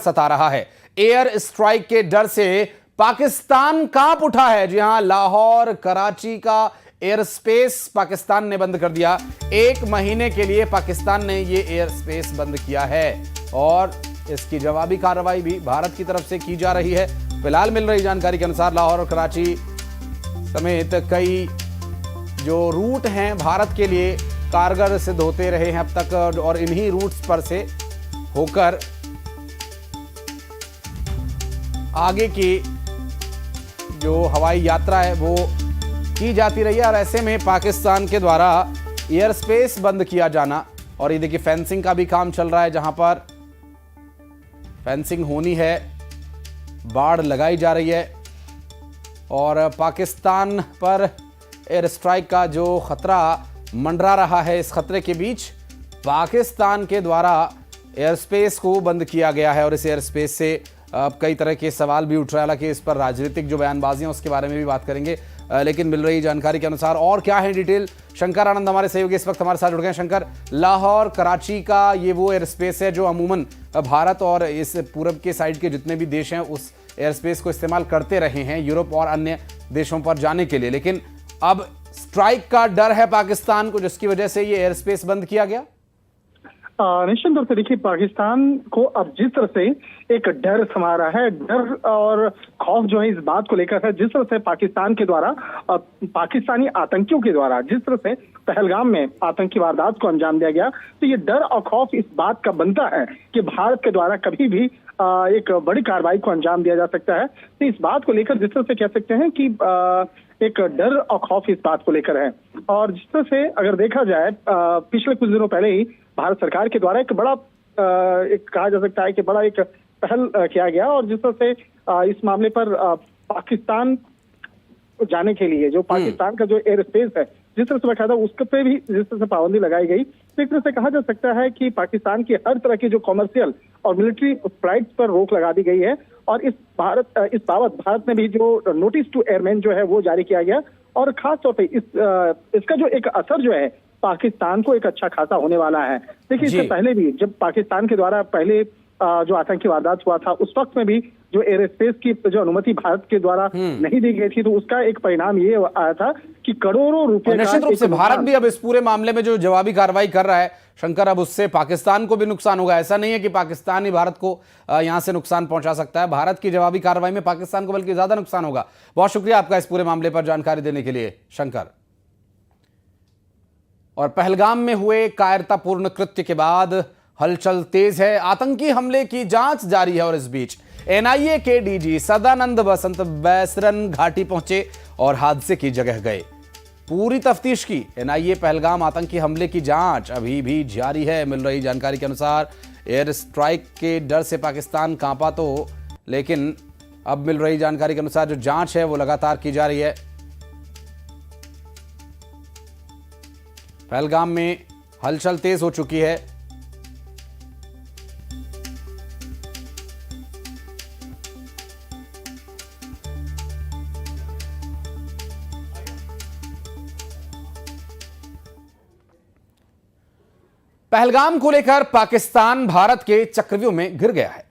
सता रहा है। एयर स्ट्राइक के डर से पाकिस्तान कांप उठा है। जी हां, लाहौर कराची का एयर स्पेस पाकिस्तान ने बंद कर दिया। 1 महीने के लिए पाकिस्तान ने यह एयर स्पेस बंद किया है और इसकी जवाबी कार्रवाई भी भारत की तरफ से की जा रही है। फिलहाल मिल रही जानकारी के अनुसार लाहौर और कराची समेत कई जो रूट हैं भारत के लिए कारगर सिद्ध होते रहे हैं अब तक, और इन्हीं रूट्स पर से होकर आगे की जो हवाई यात्रा है वो की जाती रही है। और ऐसे में पाकिस्तान के द्वारा एयर स्पेस बंद किया जाना, और ये देखिए फेंसिंग का भी काम चल रहा है, जहां पर फेंसिंग होनी है, बाड़ लगाई जा रही है और पाकिस्तान पर एयर स्ट्राइक का जो खतरा मंडरा रहा है, इस खतरे के बीच पाकिस्तान के द्वारा एयर स्पेस को बंद किया गया है। और इस एयर स्पेस से अब कई तरह के सवाल भी उठ रहे हैं, हालांकि इस पर राजनीतिक जो बयानबाजी है उसके बारे में भी बात करेंगे, लेकिन मिल रही जानकारी के अनुसार और क्या है डिटेल, शंकर आनंद हमारे सहयोगी इस वक्त हमारे साथ जुड़ गए हैं। शंकर, लाहौर कराची का ये वो एयर स्पेस है जो अमूमन भारत और इस पूरब के साइड के जितने भी देश हैं उस एयर स्पेस को इस्तेमाल करते रहे हैं यूरोप और अन्य देशों पर जाने के लिए, लेकिन अब स्ट्राइक का डर है पाकिस्तान को, जिसकी वजह से ये एयर स्पेस बंद किया गया। निश्चित तौर से देखिए, पाकिस्तान को अब जिस तरह से एक डर समा रहा है, डर और खौफ जो है इस बात को लेकर है, जिस तरह से पाकिस्तान के द्वारा पाकिस्तानी आतंकियों के द्वारा जिस तरह से पहलगाम में आतंकी वारदात को अंजाम दिया गया, तो ये डर और खौफ इस बात का बनता है कि भारत के द्वारा कभी भी एक बड़ी कार्रवाई को अंजाम दिया जा सकता है। तो इस बात को लेकर जिस तरह से कह सकते हैं कि एक डर और खौफ इस बात को लेकर है। और जिस तरह से अगर देखा जाए, पिछले कुछ दिनों पहले ही भारत सरकार के द्वारा एक बड़ा एक कहा जा सकता है कि बड़ा एक पहल किया गया, और जिस तरह से इस मामले पर पाकिस्तान जाने के लिए जो पाकिस्तान का जो एयर स्पेस है, जिस तरह से बैठा था उसके पे भी जिस तरह से पाबंदी लगाई गई, तो एक तरह से कहा जा सकता है कि पाकिस्तान की हर तरह की जो कॉमर्शियल और मिलिट्री फ्लाइट्स पर रोक लगा दी गई है। और इस बाबत भारत ने भी जो नोटिस टू एयरमैन जो है वो जारी किया गया, और खास तौर पे इसका जो एक असर जो है पाकिस्तान को एक अच्छा खासा होने वाला है। देखिए, इससे पहले भी जब पाकिस्तान के द्वारा पहले जो आतंकी वारदात हुआ था, उस वक्त में भी जो एयर स्पेस की जो अनुमति भारत के द्वारा नहीं दी गई थी, तो उसका एक परिणाम ये आया था कि करोड़ों रुपए निश्चित रूप से भारत भी अब इस पूरे मामले में जो जवाबी कार्रवाई कर रहा है शंकर, अब उससे पाकिस्तान को भी नुकसान होगा। ऐसा नहीं है कि पाकिस्तान ही भारत को यहां से नुकसान पहुंचा सकता है, भारत की जवाबी कार्रवाई में पाकिस्तान को बल्कि ज्यादा नुकसान होगा। बहुत शुक्रिया आपका इस पूरे मामले पर जानकारी देने के लिए शंकर। और पहलगाम में हुए कायरतापूर्ण कृत्य के बाद हलचल तेज है, आतंकी हमले की जांच जारी है। और इस बीच एनआईए के डीजी सदानंद बसंत बैसरन घाटी पहुंचे और हादसे की जगह गए, पूरी तफ्तीश की। एनआईए पहलगाम आतंकी हमले की जांच अभी भी जारी है। मिल रही जानकारी के अनुसार एयर स्ट्राइक के डर से पाकिस्तान कांपा तो, लेकिन अब मिल रही जानकारी के अनुसार जो जांच है वो लगातार की जा रही है। पहलगाम में हलचल तेज हो चुकी है। पहलगाम को लेकर पाकिस्तान भारत के चक्रव्यूह में घिर गया है।